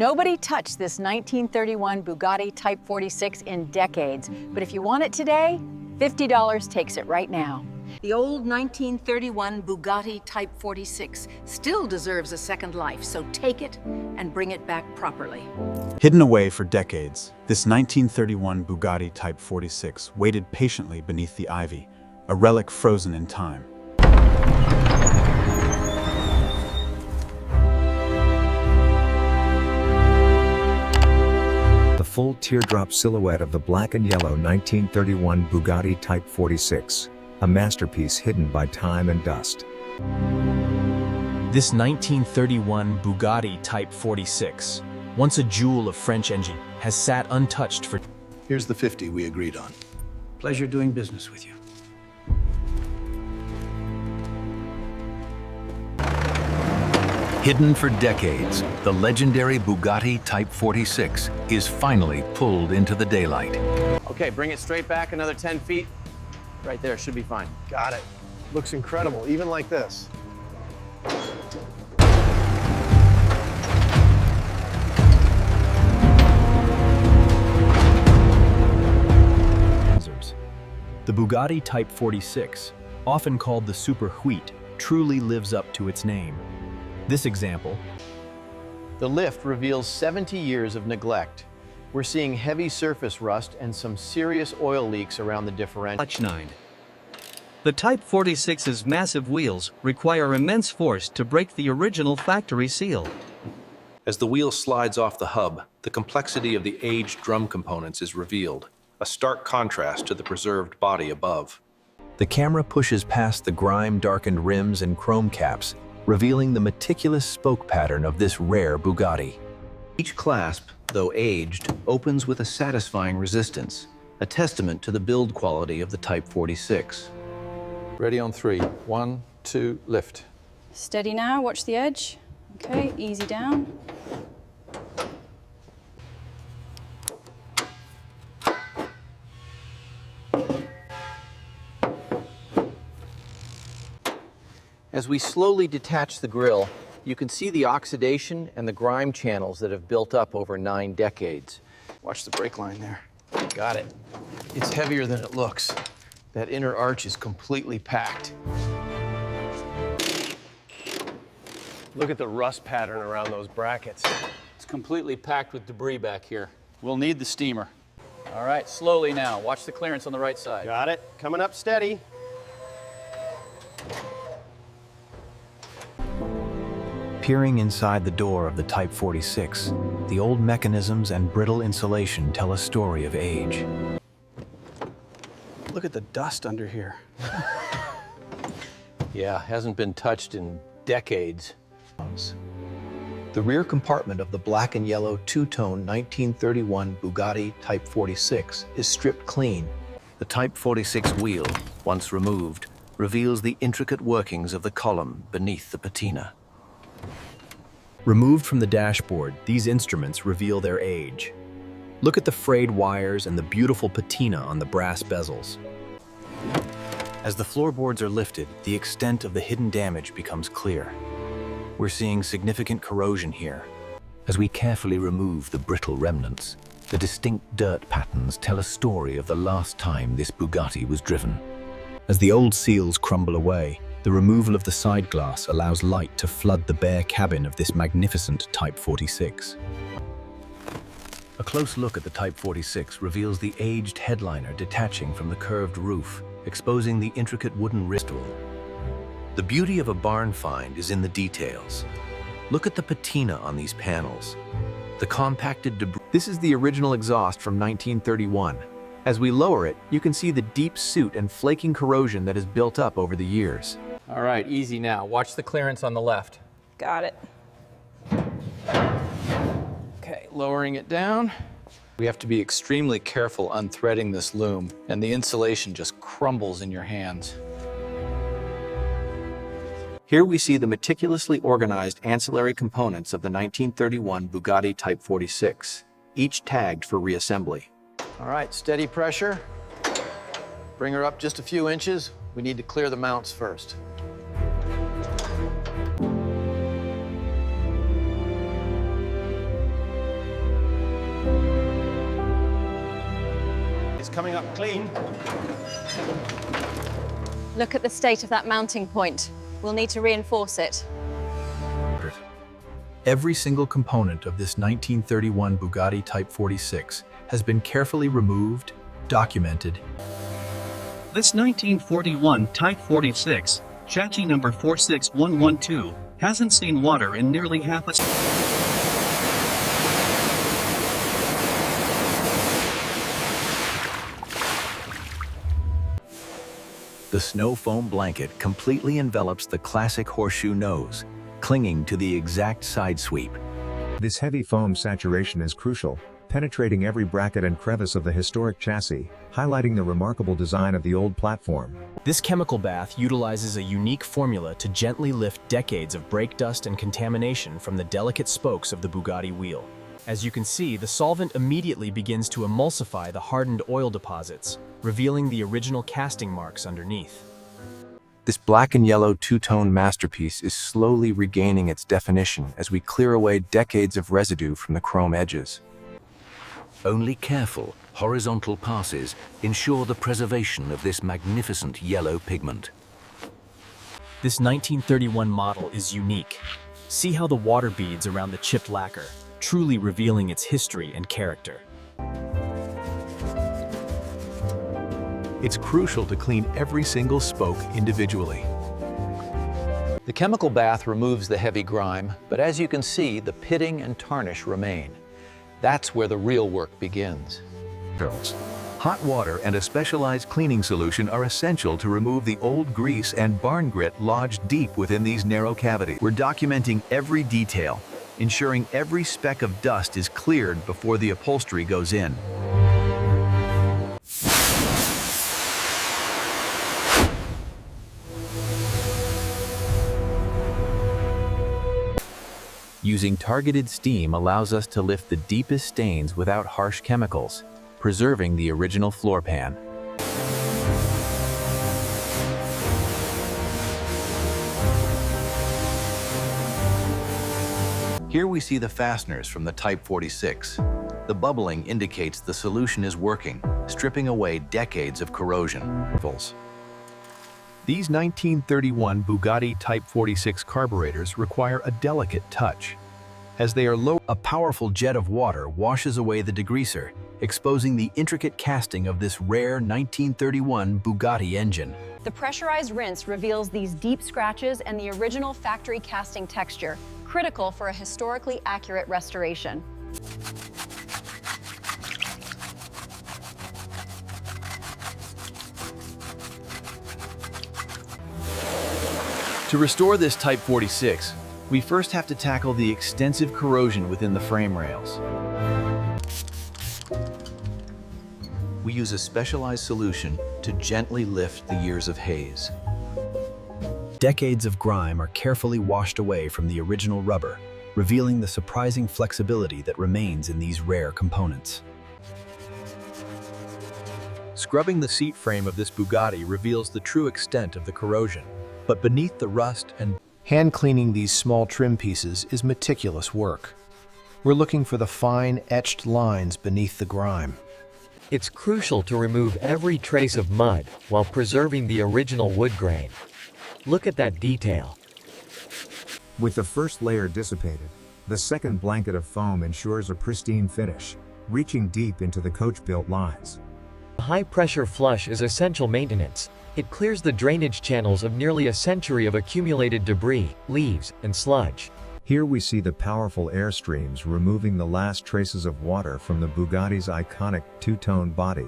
Nobody touched this 1931 Bugatti Type 46 in decades, but if you want it today, $50 takes it right now. The old 1931 Bugatti Type 46 still deserves a second life, so take it and bring it back properly. Hidden away for decades, this 1931 Bugatti Type 46 waited patiently beneath the ivy, a relic frozen in time. The full teardrop silhouette of the black and yellow 1931 Bugatti Type 46, a masterpiece hidden by time and dust. This 1931 Bugatti Type 46, once a jewel of French engine, has sat untouched for... Here's the 50 we agreed on. Pleasure doing business with you. Hidden for decades, the legendary Bugatti Type 46 is finally pulled into the daylight. Okay, bring it straight back another 10 feet. Right there, should be fine. Got it. Looks incredible, even like this. The Bugatti Type 46, often called the Super Wheat, truly lives up to its name. This example, The lift reveals 70 years of neglect. We're seeing heavy surface rust and some serious oil leaks around the differential. Clutch 9. The Type 46's massive wheels require immense force to break the original factory seal. As the wheel slides off the hub, the complexity of the aged drum components is revealed, a stark contrast to the preserved body above. The camera pushes past the grime-darkened rims and chrome caps, revealing the meticulous spoke pattern of this rare Bugatti. Each clasp, though aged, opens with a satisfying resistance, a testament to the build quality of the Type 46. Ready on 3. 1, 2, lift. Steady now, watch the edge. Okay, easy down. As we slowly detach the grille, you can see the oxidation and the grime channels that have built up over 9 decades. Watch the brake line there. Got it. It's heavier than it looks. That inner arch is completely packed. Look at the rust pattern around those brackets. It's completely packed with debris back here. We'll need the steamer. All right, slowly now. Watch the clearance on the right side. Got it. Coming up steady. Peering inside the door of the Type 46, the old mechanisms and brittle insulation tell a story of age. Look at the dust under here. Yeah, hasn't been touched in decades. The rear compartment of the black and yellow two-tone 1931 Bugatti Type 46 is stripped clean. The Type 46 wheel, once removed, reveals the intricate workings of the column beneath the patina. removed from the dashboard, these instruments reveal their age. Look at the frayed wires and the beautiful patina on the brass bezels. As the floorboards are lifted, the extent of the hidden damage becomes clear. We're seeing significant corrosion here. As we carefully remove the brittle remnants, the distinct dirt patterns tell a story of the last time this Bugatti was driven. As the old seals crumble away, the removal of the side glass allows light to flood the bare cabin of this magnificent Type 46. A close look at the Type 46 reveals the aged headliner detaching from the curved roof, exposing the intricate wooden wristwheel. The beauty of a barn find is in the details. Look at the patina on these panels. The compacted debris. This is the original exhaust from 1931. As we lower it, you can see the deep soot and flaking corrosion that has built up over the years. All right, easy now. Watch the clearance on the left. Got it. Okay, lowering it down. We have to be extremely careful unthreading this loom, and the insulation just crumbles in your hands. Here we see the meticulously organized ancillary components of the 1931 Bugatti Type 46, each tagged for reassembly. All right, steady pressure. Bring her up just a few inches. We need to clear the mounts first. coming up clean. Look at the state of that mounting point. We'll need to reinforce it. Every single component of this 1931 Bugatti Type 46 has been carefully removed, documented. This 1941 Type 46, chassis number 46112, hasn't seen water in nearly half a The snow foam blanket completely envelops the classic horseshoe nose, clinging to the exact side sweep. This heavy foam saturation is crucial, penetrating every bracket and crevice of the historic chassis, highlighting the remarkable design of the old platform. This chemical bath utilizes a unique formula to gently lift decades of brake dust and contamination from the delicate spokes of the Bugatti wheel. As you can see, the solvent immediately begins to emulsify the hardened oil deposits, revealing the original casting marks underneath. This black and yellow two-tone masterpiece is slowly regaining its definition as we clear away decades of residue from the chrome edges. Only careful, horizontal passes ensure the preservation of this magnificent yellow pigment. This 1931 model is unique. See how the water beads around the chipped lacquer, truly revealing its history and character. It's crucial to clean every single spoke individually. The chemical bath removes the heavy grime, but as you can see, the pitting and tarnish remain. That's where the real work begins. Hot water and a specialized cleaning solution are essential to remove the old grease and barn grit lodged deep within these narrow cavities. We're documenting every detail, ensuring every speck of dust is cleared before the upholstery goes in. Using targeted steam allows us to lift the deepest stains without harsh chemicals, preserving the original floor pan. Here we see the fasteners from the Type 46. The bubbling indicates the solution is working, stripping away decades of corrosion. These 1931 Bugatti Type 46 carburetors require a delicate touch. As they are low, a powerful jet of water washes away the degreaser, exposing the intricate casting of this rare 1931 Bugatti engine. The pressurized rinse reveals these deep scratches and the original factory casting texture, critical for a historically accurate restoration. To restore this Type 46, we first have to tackle the extensive corrosion within the frame rails. We use a specialized solution to gently lift the years of haze. Decades of grime are carefully washed away from the original rubber, revealing the surprising flexibility that remains in these rare components. Scrubbing the seat frame of this Bugatti reveals the true extent of the corrosion. But beneath the rust and hand cleaning these small trim pieces is meticulous work. We're looking for the fine etched lines beneath the grime. It's crucial to remove every trace of mud while preserving the original wood grain. Look at that detail. With the first layer dissipated, the second blanket of foam ensures a pristine finish, reaching deep into the coach-built lines. A high-pressure flush is essential maintenance. It clears the drainage channels of nearly a century of accumulated debris, leaves, and sludge. Here we see the powerful air streams removing the last traces of water from the Bugatti's iconic two-tone body.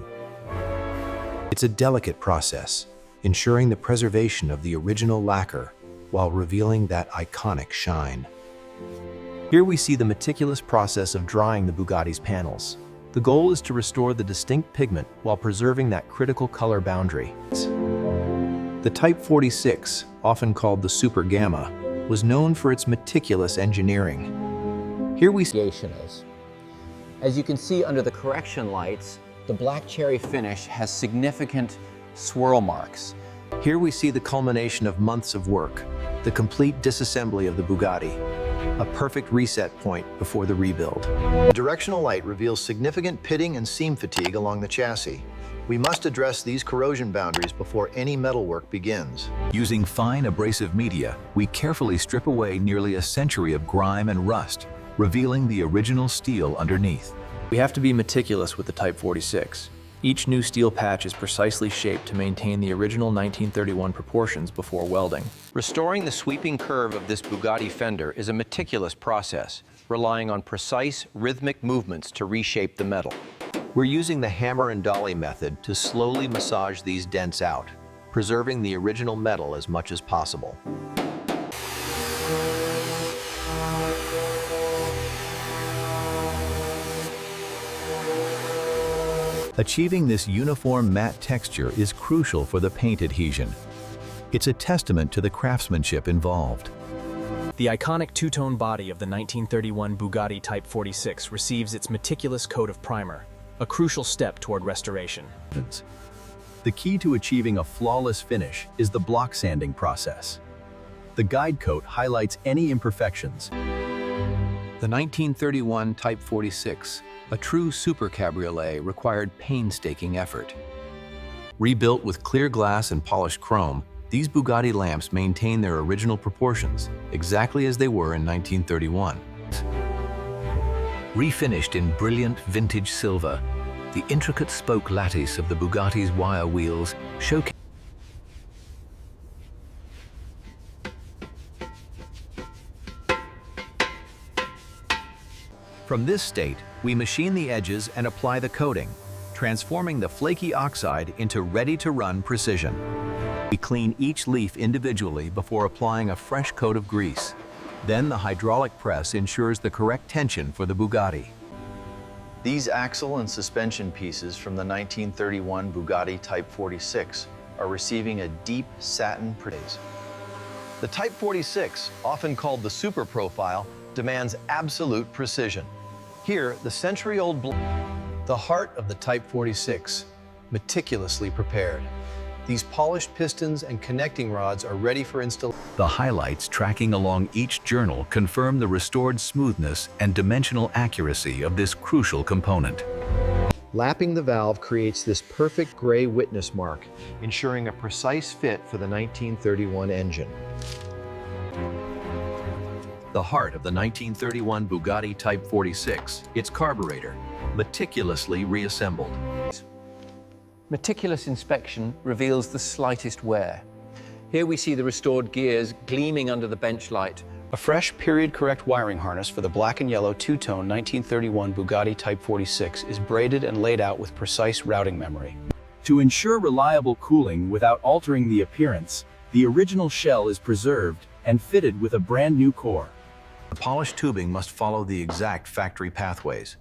It's a delicate process, ensuring the preservation of the original lacquer while revealing that iconic shine. Here we see the meticulous process of drying the Bugatti's panels. The goal is to restore the distinct pigment while preserving that critical color boundary. The Type 46, often called the Super Gamma, was known for its meticulous engineering. Here we see is. As you can see under the correction lights, the black cherry finish has significant swirl marks. Here we see the culmination of months of work, the complete disassembly of the Bugatti. a perfect reset point before the rebuild. The directional light reveals significant pitting and seam fatigue along the chassis. We must address these corrosion boundaries before any metalwork begins. Using fine abrasive media, we carefully strip away nearly a century of grime and rust, revealing the original steel underneath. We have to be meticulous with the Type 46. Each new steel patch is precisely shaped to maintain the original 1931 proportions before welding. Restoring the sweeping curve of this Bugatti fender is a meticulous process, relying on precise, rhythmic movements to reshape the metal. We're using the hammer and dolly method to slowly massage these dents out, preserving the original metal as much as possible. Achieving this uniform matte texture is crucial for the paint adhesion. It's a testament to the craftsmanship involved. The iconic two-tone body of the 1931 Bugatti Type 46 receives its meticulous coat of primer, a crucial step toward restoration. The key to achieving a flawless finish is the block sanding process. The guide coat highlights any imperfections. The 1931 Type 46, a true super cabriolet, required painstaking effort. Rebuilt with clear glass and polished chrome, these Bugatti lamps maintain their original proportions, exactly as they were in 1931. Refinished in brilliant vintage silver, the intricate spoke lattice of the Bugatti's wire wheels showcase. From this state, we machine the edges and apply the coating, transforming the flaky oxide into ready-to-run precision. We clean each leaf individually before applying a fresh coat of grease. Then the hydraulic press ensures the correct tension for the Bugatti. These axle and suspension pieces from the 1931 Bugatti Type 46 are receiving a deep satin praise. The Type 46, often called the super profile, demands absolute precision. Here, the century-old the heart of the Type 46, meticulously prepared. These polished pistons and connecting rods are ready for installation. The highlights tracking along each journal confirm the restored smoothness and dimensional accuracy of this crucial component. Lapping the valve creates this perfect gray witness mark, ensuring a precise fit for the 1931 engine. The heart of the 1931 Bugatti Type 46, its carburetor, meticulously reassembled. Meticulous inspection reveals the slightest wear. Here we see the restored gears gleaming under the bench light. A fresh period-correct wiring harness for the black and yellow two-tone 1931 Bugatti Type 46 is braided and laid out with precise routing memory. To ensure reliable cooling without altering the appearance, the original shell is preserved and fitted with a brand new core. The polished tubing must follow the exact factory pathways.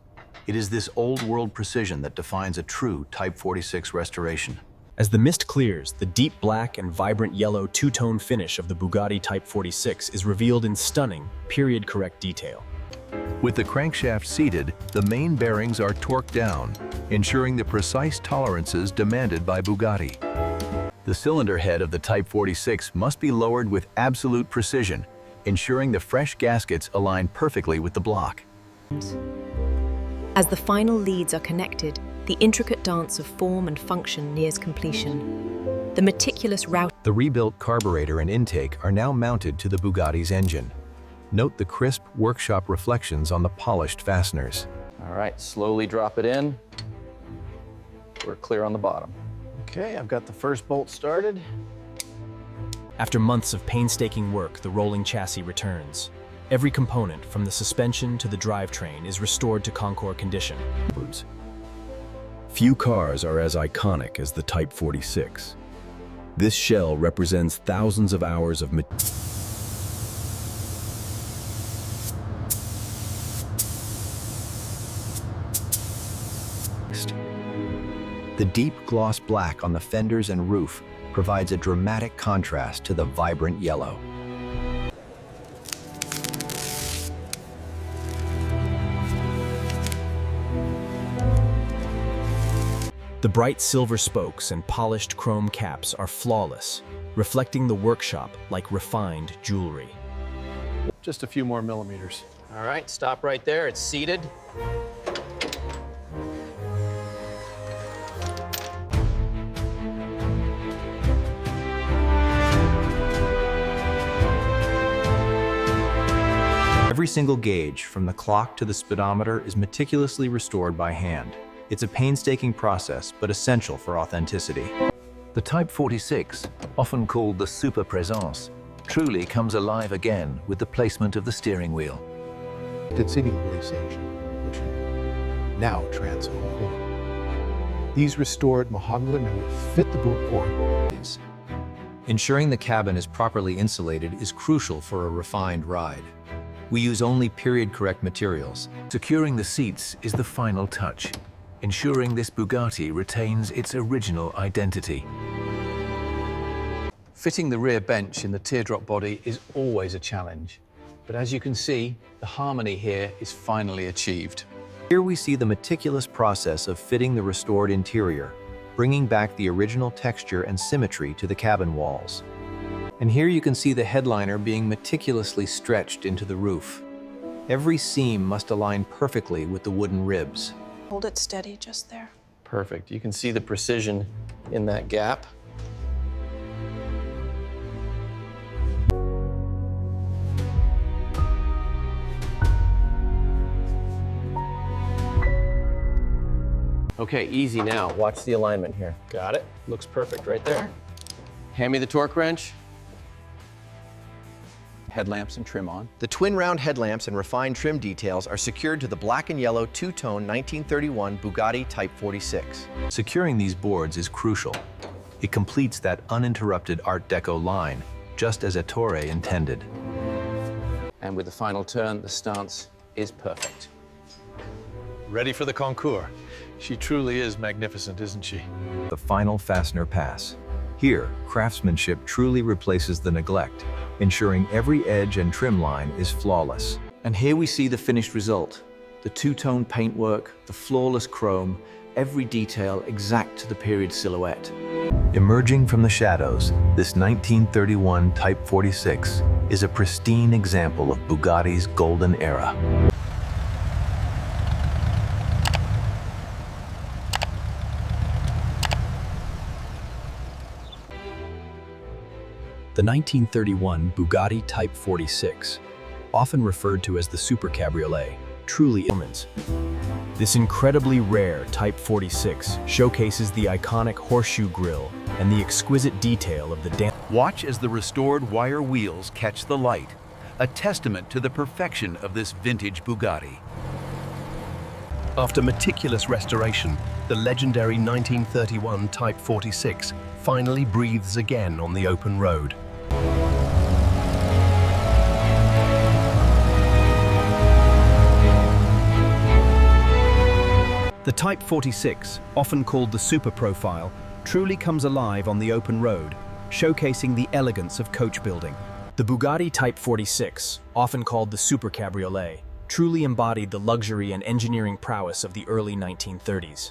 It is this old-world precision that defines a true Type 46 restoration. As the mist clears, the deep black and vibrant yellow two-tone finish of the Bugatti Type 46 is revealed in stunning, period-correct detail. With the crankshaft seated, the main bearings are torqued down, ensuring the precise tolerances demanded by Bugatti. The cylinder head of the Type 46 must be lowered with absolute precision, ensuring the fresh gaskets align perfectly with the block. As the final leads are connected, the intricate dance of form and function nears completion. The meticulous route. The rebuilt carburetor and intake are now mounted to the Bugatti's engine. Note the crisp workshop reflections on the polished fasteners. All right, slowly drop it in. We're clear on the bottom. Okay, I've got the first bolt started. After months of painstaking work, the rolling chassis returns. Every component, from the suspension to the drivetrain, is restored to Concours condition. Few cars are as iconic as the Type 46. This shell represents thousands of hours of The deep gloss black on the fenders and roof provides a dramatic contrast to the vibrant yellow. The bright silver spokes and polished chrome caps are flawless, reflecting the workshop like refined jewelry. Just a few more millimeters. All right, stop right there. It's seated. Every single gauge, from the clock to the speedometer, is meticulously restored by hand. It's a painstaking process, but essential for authenticity. The Type 46, often called the Super Présence, truly comes alive again with the placement of the steering wheel. Now transom. These restored mahogany will fit the boot board. Ensuring the cabin is properly insulated is crucial for a refined ride. We use only period-correct materials. Securing the seats is the final touch, ensuring this Bugatti retains its original identity. Fitting the rear bench in the teardrop body is always a challenge, but as you can see, the harmony here is finally achieved. Here we see the meticulous process of fitting the restored interior, bringing back the original texture and symmetry to the cabin walls. And here you can see the headliner being meticulously stretched into the roof. Every seam must align perfectly with the wooden ribs. Hold it steady just there. Perfect. You can see the precision in that gap. Okay, easy now. Watch the alignment here. Got it. Looks perfect right there. Hand me the torque wrench. Headlamps and trim on. The twin round headlamps and refined trim details are secured to the black and yellow two-tone 1931 Bugatti Type 46. Securing these boards is crucial. It completes that uninterrupted Art Deco line, just as Ettore intended. And with the final turn, the stance is perfect. Ready for the concours. She truly is magnificent, isn't she? The final fastener pass. Here, craftsmanship truly replaces the neglect, ensuring every edge and trim line is flawless. And here we see the finished result. The two-tone paintwork, the flawless chrome, every detail exact to the period silhouette. Emerging from the shadows, this 1931 Type 46 is a pristine example of Bugatti's golden era. The 1931 Bugatti Type 46, often referred to as the Super Cabriolet, truly immense. This incredibly rare Type 46 showcases the iconic horseshoe grille and the exquisite detail of the Watch as the restored wire wheels catch the light, a testament to the perfection of this vintage Bugatti. After meticulous restoration, the legendary 1931 Type 46 finally breathes again on the open road. The Type 46, often called the Super Profile, truly comes alive on the open road, showcasing the elegance of coach building. The Bugatti Type 46, often called the Super Cabriolet, truly embodied the luxury and engineering prowess of the early 1930s.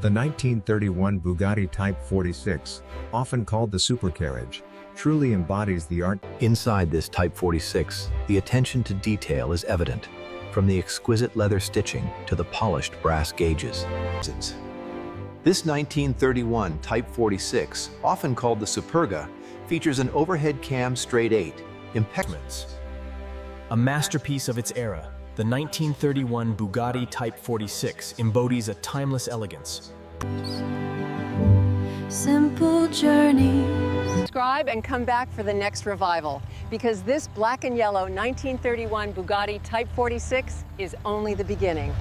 The 1931 Bugatti Type 46, often called the supercarriage, truly embodies the art. Inside this Type 46, the attention to detail is evident, from the exquisite leather stitching to the polished brass gauges. This 1931 Type 46, often called the Superga, features an overhead cam straight 8, impeccable. A masterpiece of its era, the 1931 Bugatti Type 46 embodies a timeless elegance. Simple journey. Subscribe and come back for the next revival, because this black and yellow 1931 Bugatti Type 46 is only the beginning.